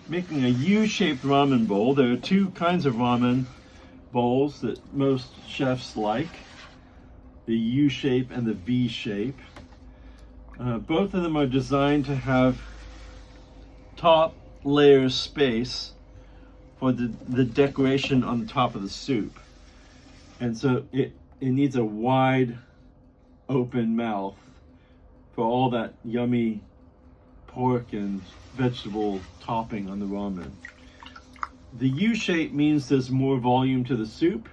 making a U-shaped ramen bowl. There are two kinds of ramen bowls that most chefs like, the U shape and the V shape. Both of them are designed to have top layer space for the decoration on the top of the soup. And so it needs a wide open mouth for all that yummy pork and vegetable topping on the ramen. The U shape means there's more volume to the soup.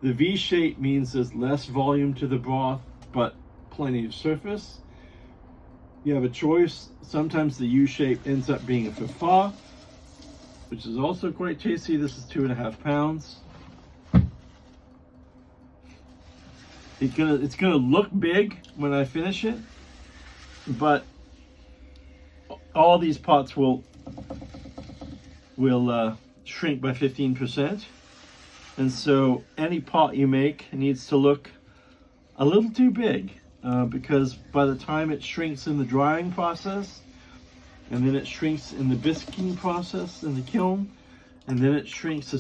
The V shape means there's less volume to the broth, but plenty of surface. You have a choice. Sometimes the U shape ends up being a faux, which is also quite tasty. This is 2.5 pounds. It's gonna look big when I finish it, but all these pots will shrink by 15%. And so any pot you make needs to look a little too big, because by the time it shrinks in the drying process, and then it shrinks in the biscuiting process in the kiln, and then it shrinks a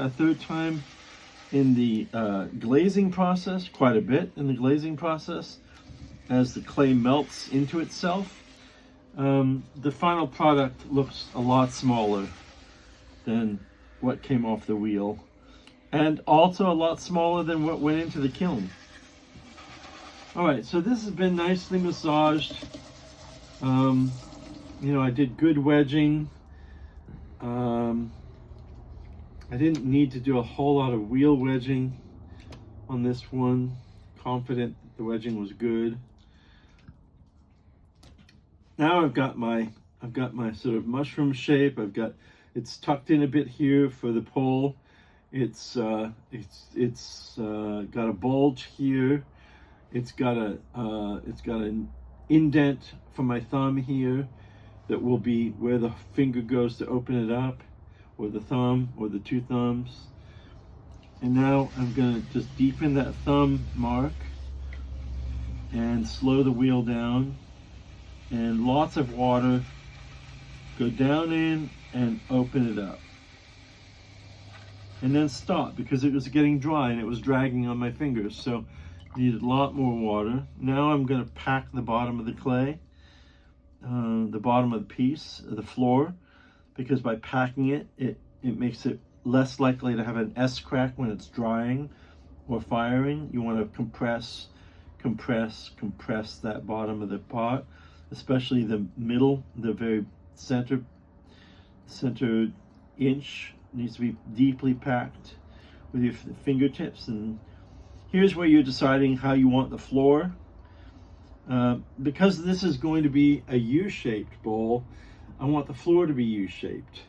third time in the glazing process, quite a bit in the glazing process, as the clay melts into itself, the final product looks a lot smaller than what came off the wheel, and also a lot smaller than what went into the kiln. All right, so this has been nicely massaged. You know, I did good wedging. I didn't need to do a whole lot of wheel wedging on this one. Confident that the wedging was good. Now I've got my sort of mushroom shape. It's tucked in a bit here for the pole. It's got a bulge here. It's got an indent for my thumb here that will be where the finger goes to open it up, or the thumb, or the two thumbs. And now I'm gonna just deepen that thumb mark and slow the wheel down, and lots of water, go down in and open it up. And then stop, because it was getting dry and it was dragging on my fingers, so needed a lot more water. Now I'm gonna pack the bottom of the clay, the bottom of the piece, the floor, because by packing it, it makes it less likely to have an S crack when it's drying or firing. You want to compress that bottom of the pot, especially the middle, the very center inch needs to be deeply packed with your fingertips. And here's where you're deciding how you want the floor. Because this is going to be a U-shaped bowl, I want the floor to be U-shaped.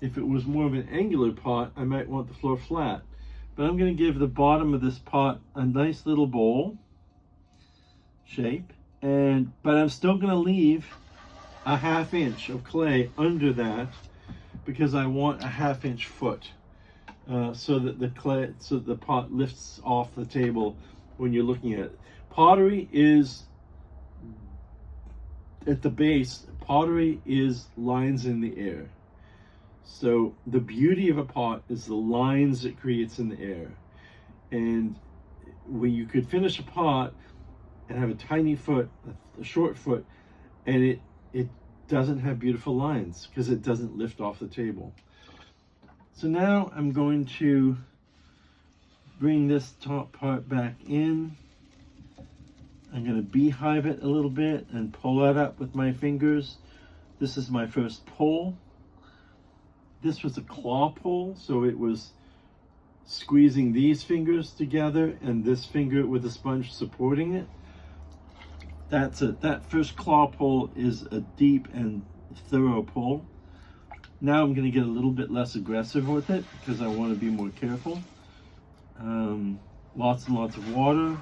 If it was more of an angular pot, I might want the floor flat. But I'm going to give the bottom of this pot a nice little bowl shape, but I'm still going to leave a 1/2 inch of clay under that, because I want a 1/2 inch foot, so that the pot lifts off the table when you're looking at it. Pottery is at the base. Pottery is lines in the air. So the beauty of a pot is the lines it creates in the air. And when you could finish a pot and have a tiny foot, a short foot, and it doesn't have beautiful lines because it doesn't lift off the table. So now I'm going to bring this top part back in. I'm going to beehive it a little bit and pull that up with my fingers. This is my first pull. This was a claw pull, so it was squeezing these fingers together and this finger with a sponge supporting it. That first claw pull is a deep and thorough pull. Now I'm going to get a little bit less aggressive with it because I want to be more careful. Lots and lots of water.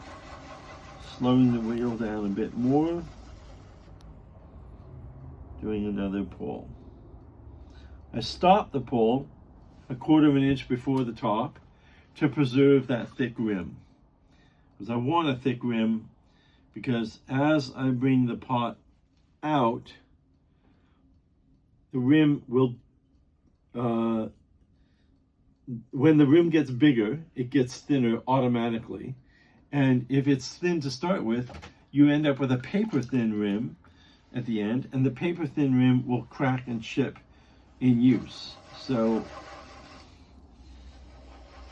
Slowing the wheel down a bit more. Doing another pull. I stopped the pull 1/4 inch before the top to preserve that thick rim. Because I want a thick rim, because as I bring the pot out, the rim will, when the rim gets bigger, it gets thinner automatically. And if it's thin to start with, you end up with a paper thin rim at the end, and the paper thin rim will crack and chip in use. So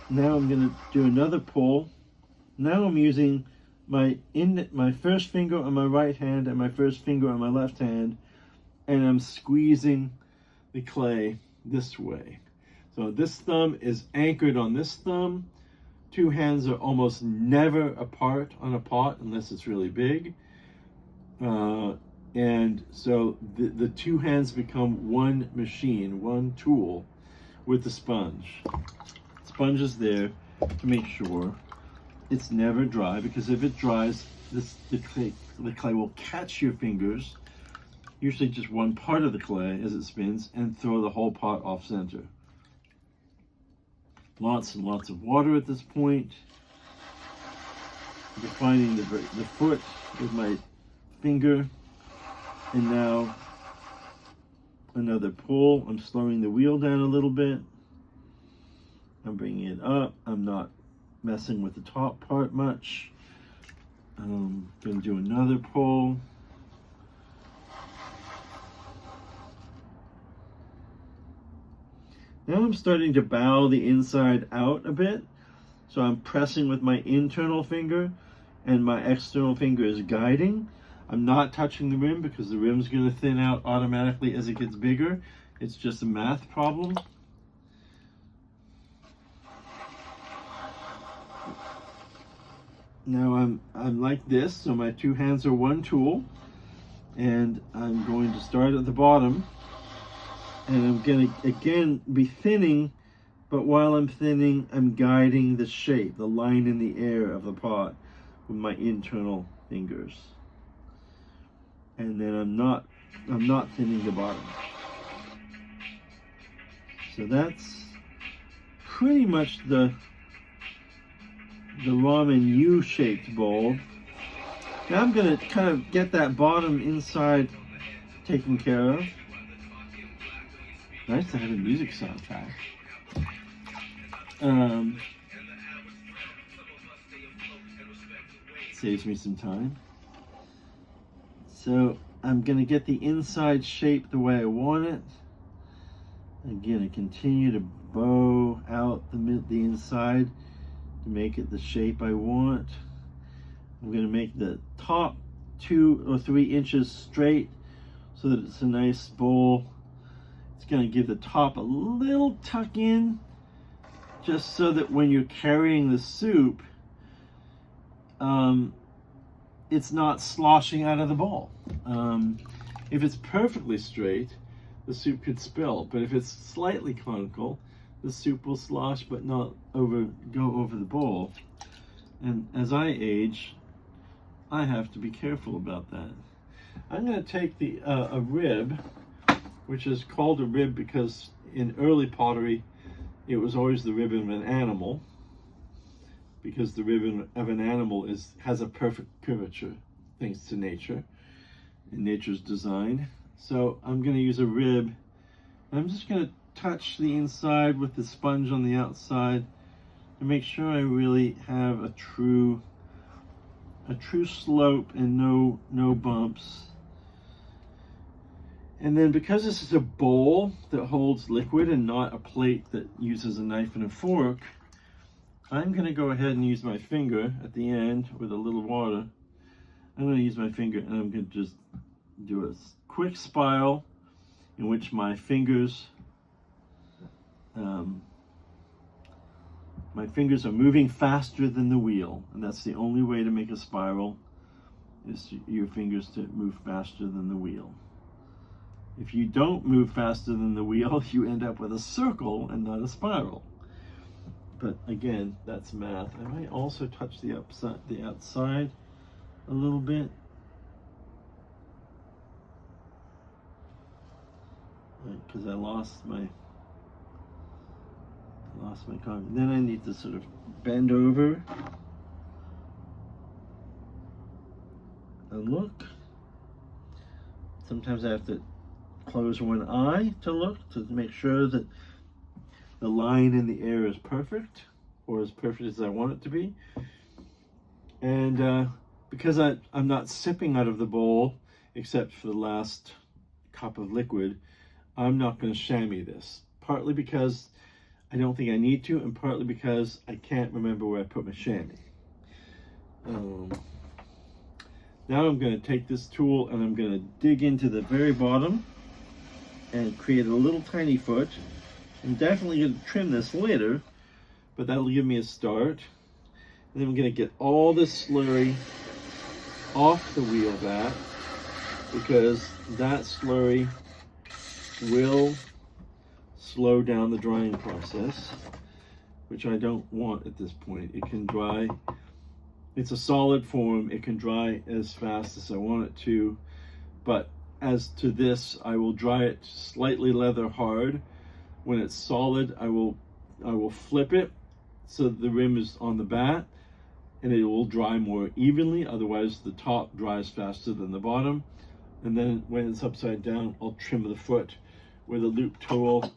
now I'm going to do another pull. Now I'm using my first finger on my right hand and my first finger on my left hand, and I'm squeezing the clay this way. So this thumb is anchored on this thumb. Two hands are almost never apart on a pot unless it's really big. And so the two hands become one machine, one tool with the sponge. Sponge is there to make sure it's never dry, because if it dries, the clay will catch your fingers, usually just one part of the clay as it spins, and throw the whole pot off center. Lots and lots of water at this point. Defining the foot with my finger. And now another pull. I'm slowing the wheel down a little bit. I'm bringing it up. I'm not messing with the top part much. I'm going to do another pull. Now I'm starting to bow the inside out a bit. So I'm pressing with my internal finger and my external finger is guiding. I'm not touching the rim because the rim's going to thin out automatically as it gets bigger. It's just a math problem. Now I'm like this, so my two hands are one tool, and I'm going to start at the bottom, and I'm going to again be thinning, but while I'm thinning, I'm guiding the shape, the line in the air of the pot with my internal fingers. And then I'm not thinning the bottom. So that's pretty much the ramen U-shaped bowl. Now I'm going to kind of get that bottom inside taken care of. Nice to have a music soundtrack. Saves me some time. So I'm going to get the inside shape the way I want it. Again, I continue to bow out the inside to make it the shape I want. I'm going to make the top 2 or 3 inches straight so that it's a nice bowl. It's going to give the top a little tuck in, just so that when you're carrying the soup, it's not sloshing out of the bowl. If it's perfectly straight, the soup could spill, but if it's slightly conical, the soup will slosh but not go over the bowl. And as I age, I have to be careful about that. I'm going to take a rib, which is called a rib because in early pottery, it was always the rib of an animal, because the rib of an animal has a perfect curvature thanks to nature and nature's design. So I'm going to use a rib. I'm just going to touch the inside with the sponge on the outside to make sure I really have a true slope and no bumps. And then because this is a bowl that holds liquid and not a plate that uses a knife and a fork, I'm going to go ahead and use my finger at the end with a little water. I'm going to use my finger and I'm going to just do a quick spiral in which my fingers are moving faster than the wheel. And that's the only way to make a spiral, is your fingers to move faster than the wheel. If you don't move faster than the wheel, you end up with a circle and not a spiral. But again, that's math. I might also touch the outside a little bit. Because I lost my confidence. Then I need to sort of bend over and look. Sometimes I have to close one eye to look, to make sure that the line in the air is perfect, or as perfect as I want it to be. And because I'm not sipping out of the bowl, except for the last cup of liquid, I'm not going to chamois this. Partly because I don't think I need to, and partly because I can't remember where I put my chamois. Now I'm going to take this tool and I'm going to dig into the very bottom and create a little tiny foot. I'm definitely going to trim this later, but that'll give me a start. And then I'm going to get all this slurry off the wheel back, because that slurry will slow down the drying process, which I don't want at this point. It can dry, it's a solid form, it can dry as fast as I want it to, but as to this, I will dry it slightly leather hard. When it's solid, I will flip it so the rim is on the bat, and it will dry more evenly. Otherwise the top dries faster than the bottom. And then when it's upside down, I'll trim the foot with a loop tool,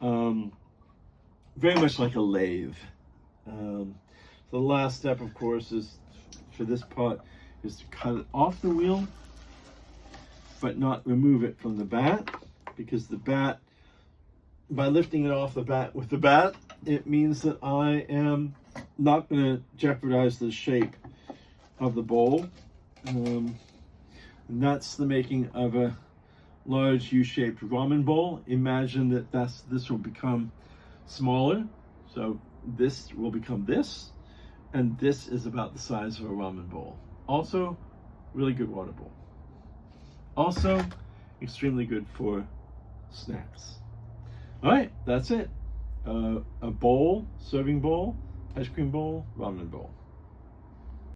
very much like a lathe. The last step, of course, is for this part is to cut it off the wheel, but not remove it from the bat, because the bat, by lifting it off the bat with the bat, it means that I am not going to jeopardize the shape of the bowl. And that's the making of a large U-shaped ramen bowl. Imagine that this will become smaller. So this will become this, and this is about the size of a ramen bowl. Also, really good water bowl. Also, extremely good for snacks. All right, that's it. A bowl, serving bowl, ice cream bowl, ramen bowl.